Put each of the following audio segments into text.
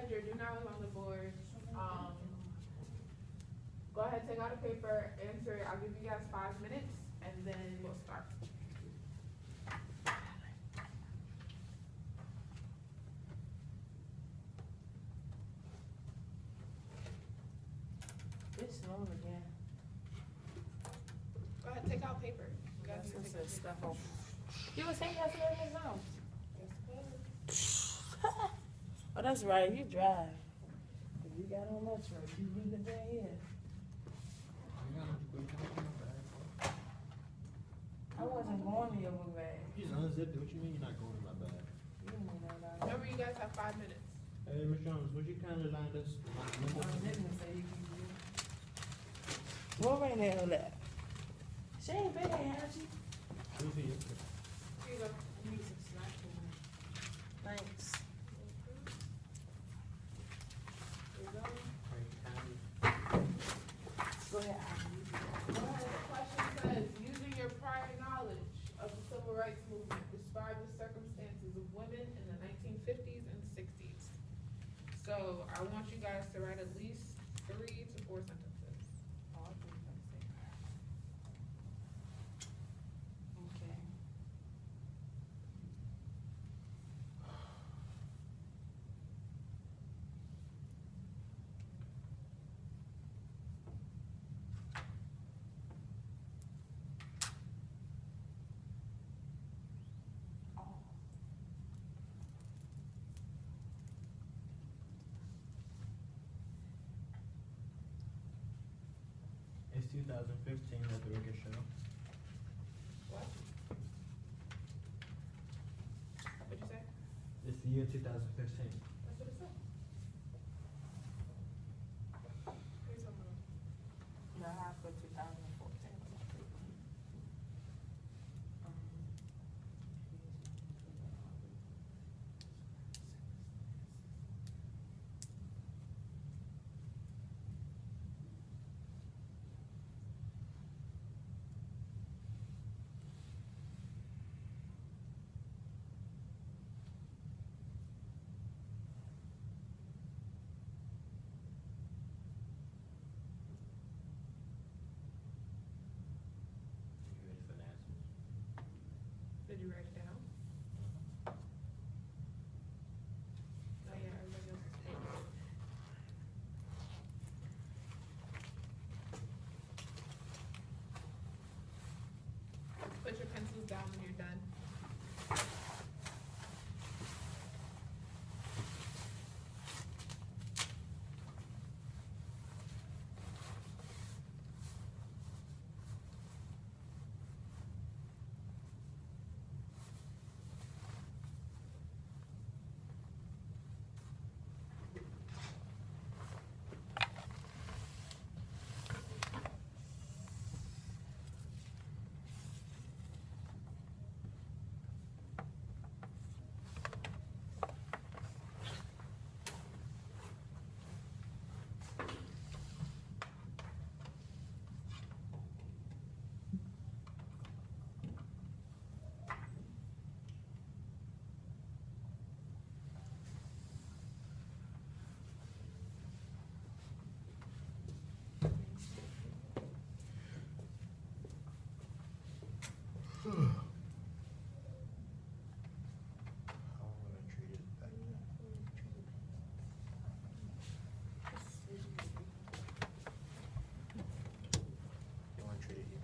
ahead, your do now is on the board. Go ahead, take out a paper, answer it. I'll give you guys 5 minutes, and then we'll start. It's snowing again. Go ahead, take out paper. You guys need to take out paper. Stuff off. You were saying that's what it now. Oh, that's right. You drive. If you got on that truck, you leave it right here. I wasn't going to your book bag. You just unzipped it. What you mean you're not going in my bag? You didn't know that. Remember, you guys have 5 minutes. Hey, Ms. Jones, would you kindly line this? I didn't say you can do it. What right now that? She ain't been here, has she? Who's here? Here you go. You need some snack in there. Thanks. Here you go. Go ahead. The question says, using your prior knowledge of the civil rights movement, describe the circumstances of women in the 1950s and 60s. So I want you guys to write at least 3 to 4 sentences. All 3 at the same time. Okay. It's 2015 at the record show. What? What'd you say? It's the year 2015. That's what it said. Here's something. No, I put 2014. You ready for the answers? Did you write it down? Oh yeah, everybody else is taking it. Put your pencils down when you're done. How I'm gonna treat it back then. You wanna treat it here?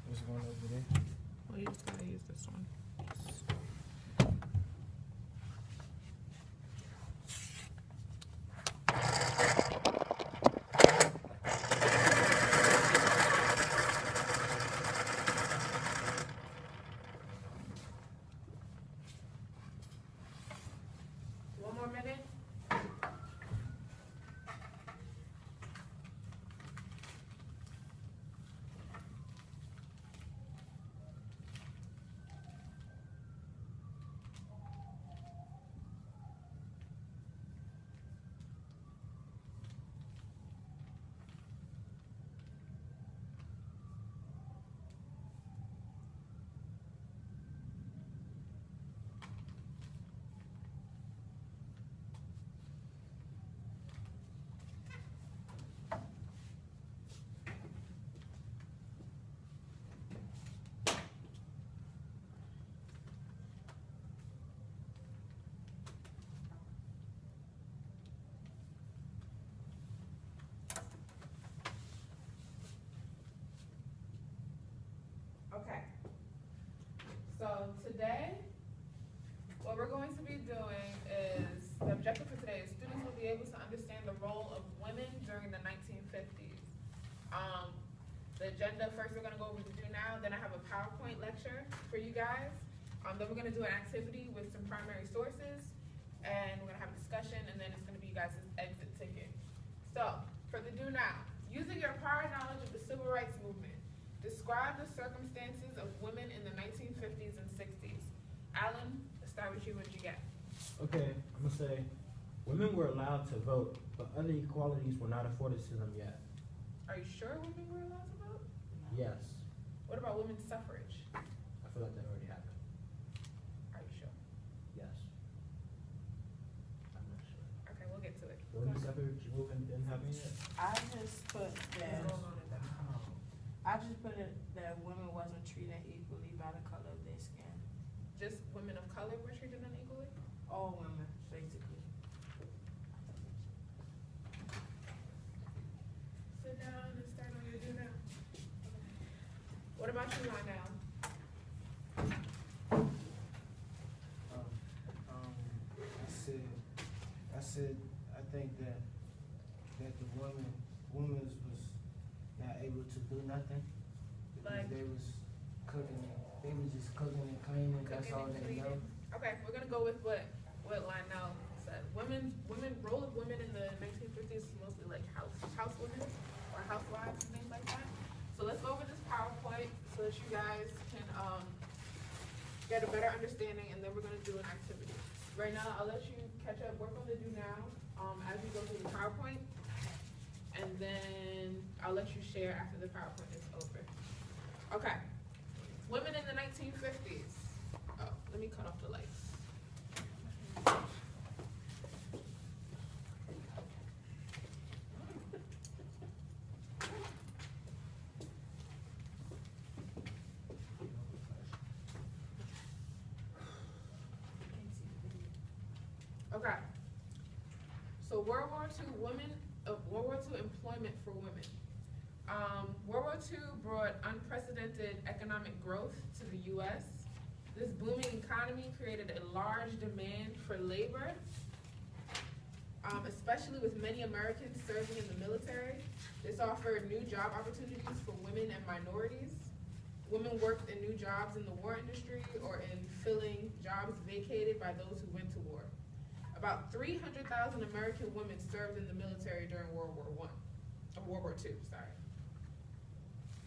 What's going over there? Well, you just gotta use this one. One more minute. able to understand the role of women during the 1950s. The agenda, first we're gonna go over the do now, then I have a PowerPoint lecture for you guys. Then we're gonna do an activity with some primary sources, and we're gonna have a discussion, and then it's gonna be you guys' exit ticket. So, for the do now, using your prior knowledge of the civil rights movement, describe the circumstances of women in the 1950s and 60s. Alan, let's start with you, what you get? Okay, I'm gonna say, women were allowed to vote, but other equalities were not afforded to them yet. Are you sure women were allowed to vote? Yes, What about women's suffrage? I feel like that already happened. Are you sure? Yes. I'm not sure. Okay, we'll get to it. The women's suffrage movement didn't happen yet? I just put that, What's going on with that? I just put it that women wasn't treated equally by the color of their skin. Just women of color were treated unequally? All women, basically. Sit down and start on your do now. What about you, Lionel? I think that the women was not able to do nothing because Like? they was just cooking and cleaning, that's Cooking all and they know. cleaning. Okay, we're gonna go with what Lionel said. Role of women in the 1950s is mostly like housewomen or housewives and things like that. So let's go over this PowerPoint so that you guys can, get a better understanding, and then we're gonna do an activity. Right now, I'll let you catch up, work on the do now, as we go through the PowerPoint, and then I'll let you share after the PowerPoint is over. Okay, women in the 1950s. Oh, let me cut off the lights. Okay. So World War II employment for women. World War II brought unprecedented economic growth to the U.S. This booming economy created a large demand for labor, especially with many Americans serving in the military. This offered new job opportunities for women and minorities. Women worked in new jobs in the war industry or in filling jobs vacated by those who went to war. About 300,000 American women served in the military during World War II, sorry.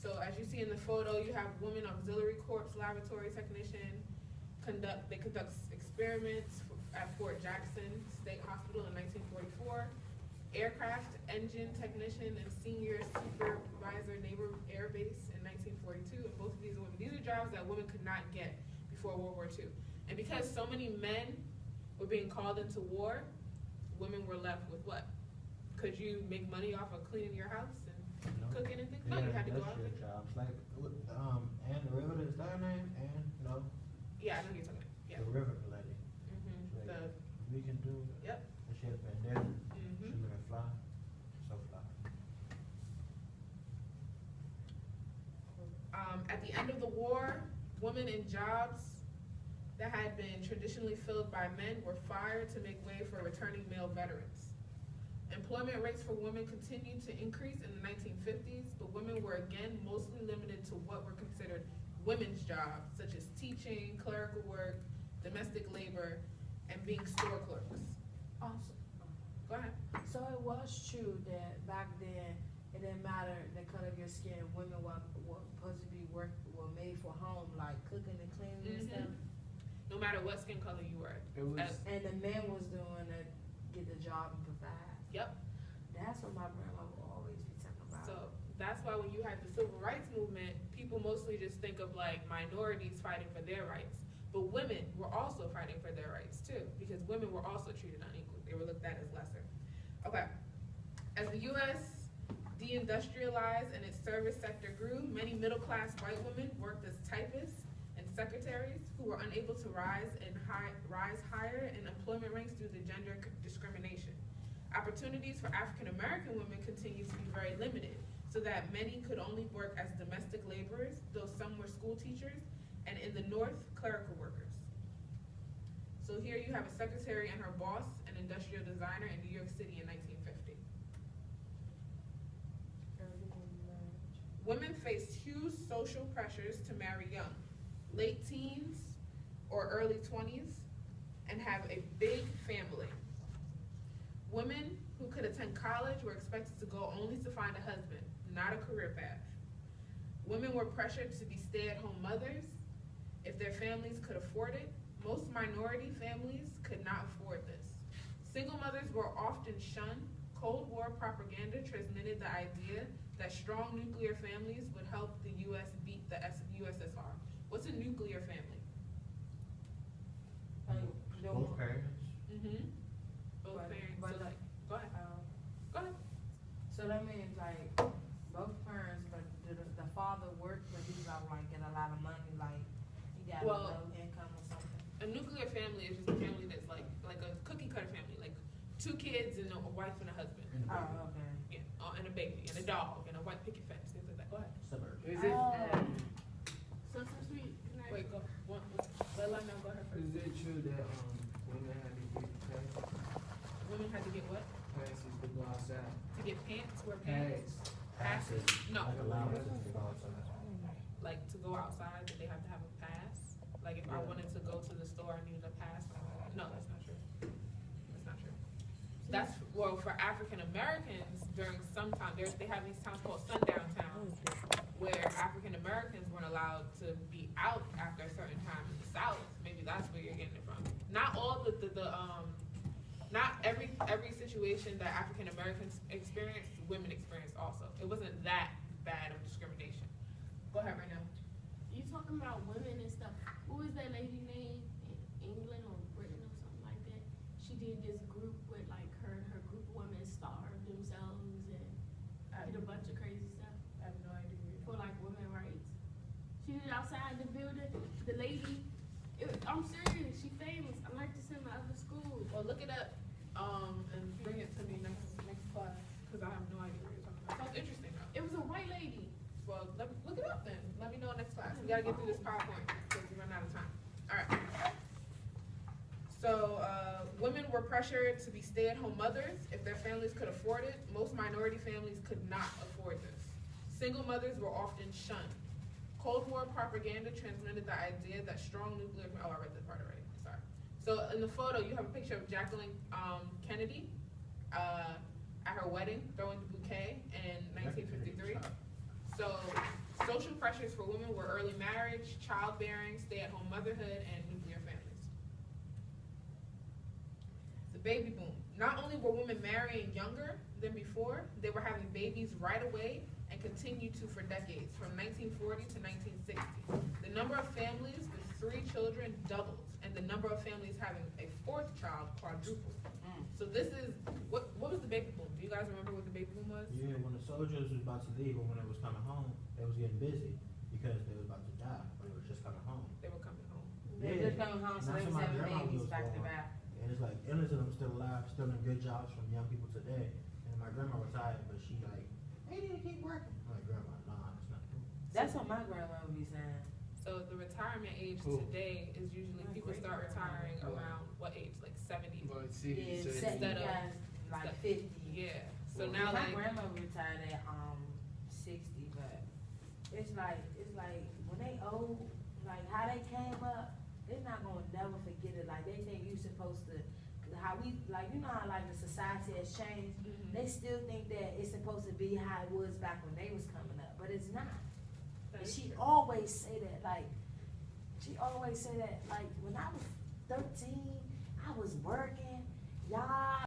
So as you see in the photo, you have Women Auxiliary Corps laboratory technician. They conduct experiments at Fort Jackson State Hospital in 1944. Aircraft engine technician and senior supervisor Naval Air Base in 1942. And both of these are women. These are jobs that women could not get before World War II. And because so many men were being called into war, women were left with what? Could you make money off of cleaning your house and cooking and things? No, you had to go out. Industrial jobs, like, Anne the River, is that her name? Anne, no? Yeah, I know you're talking. Yeah. The river lady. Mm-hmm. Like, we can do. Yep. And she had been there, she Mm-hmm. been fly, so fly. At the end of the war, women in jobs that had been traditionally filled by men were fired to make way for returning male veterans. Employment rates for women continued to increase in the 1950s, but women were again mostly limited to what were considered women's jobs, such as teaching, clerical work, domestic labor, and being store clerks. Also, Go ahead. so it was true that back then, it didn't matter the color of your skin, women were supposed to be were made for home, like cooking and cleaning and Mhm. stuff. No matter what skin color you were. It was, And the man was doing it, get the job and provide. Yep. That's what my grandma would always be talking about. So that's why when you had the civil rights movement, people mostly just think of like minorities fighting for their rights. But women were also fighting for their rights too, because women were also treated unequally. They were looked at as lesser. Okay. As the U.S. deindustrialized and its service sector grew, many middle-class white women worked as typists and secretaries who were unable to rise higher in employment ranks due to gender discrimination. Opportunities for African American women continued to be very limited, so that many could only work as domestic laborers, though some were school teachers, and in the North, clerical workers. So here you have a secretary and her boss, and industrial designer in New York City in 1950. Women faced huge social pressures to marry young, late teens or early 20s, and have a big family. Women who could attend college were expected to go only to find a husband, not a career path. Women were pressured to be stay-at-home mothers if their families could afford it. Most minority families could not afford this. Single mothers were often shunned. Cold War propaganda transmitted the idea that strong nuclear families would help the U.S. beat the USSR. What's a nuclear family? Both parents. Mm-hmm. Both But- parents. but So, like- go ahead. Go ahead. So that means like both parents, but the father worked, but he's not like get a lot of money, like he got Well- low income or something. A nuclear family is just a family that's like a cookie cutter family, like 2 kids and a wife and a husband. Oh, okay. Yeah, and a baby and a dog and a white picket fence, things like that. Go ahead. Suburbs. Is it, So sweet. Wait, go. Let Lionel go ahead first. is it true that, women had to get Women had to get what? passes to go outside? To get pants? Wear pants? Pass. Passes? No. Like allowances to go outside. Like to go outside, did they have to have a pass? Like if I Yeah. wanted to go to the store, I needed a pass? No, that's not true. That's not true. That's, well, for African Americans, during some time, they have these towns called sundown towns, where African Americans weren't allowed to be out after a certain time in the South. Maybe that's where you're getting it from. Not all not every situation that African Americans experienced, women experienced also. It wasn't that bad of discrimination. Go ahead right now. You talking about women and stuff. What was that lady name in England or Britain or something like that? She did this group with like her and her group of women starved themselves and did a bunch of crazy stuff I have no idea. for like women rights. She did it outside the building. The lady, I'm serious, she famous. I like to send her to other schools. Well, look it up, and bring it to me next class, cause I have no idea what you're talking about. Sounds interesting though. It was a white lady. Well, look it up then. Let me know next class. We gotta get through this PowerPoint because we run out of time. All right. So, women were pressured to be stay-at-home mothers if their families could afford it. Most minority families could not afford this. Single mothers were often shunned. Cold War propaganda transmitted the idea that strong nuclear, I read this part already, sorry. So in the photo, you have a picture of Jacqueline Kennedy at her wedding, throwing the bouquet in 1953. So social pressures for women were early marriage, childbearing, stay-at-home motherhood, and nuclear families. The baby boom. Not only were women marrying younger than before, they were having babies right away and continued to for decades, from 1940 to 1960. The number of families with 3 children doubled, and the number of families having a 4th child quadrupled. So this is, what was the baby boom? Do you guys remember what the baby boom was? Yeah, when the soldiers was about to leave or when they was coming home, they was getting busy because they was about to die, but they was just coming home. They were coming home. They Yeah. just coming home, so That's they what my was having grandma babies was back to born. back. And it's like, endless of them still alive, still in good jobs from young people today. And my grandma retired, but she like, they need to keep working. I'm like, grandma, nah, it's not true. That's what my grandma would be saying. So the retirement age Cool. today is usually My people start retiring great-grandma. around what age? Like 70? But see, Yeah, so set instead you of- guys like instead- 50. Yeah. So Well, now My like, grandma retired at 60, but it's like when they old, like how they came up, they're not gonna never forget it. Like they think you supposed to, how we like you know how like the society has changed. mhm, They still think that it's supposed to be how it was back when they was coming up, but it's not. that And is she true. always say that like when I was 13, I was working, y'all.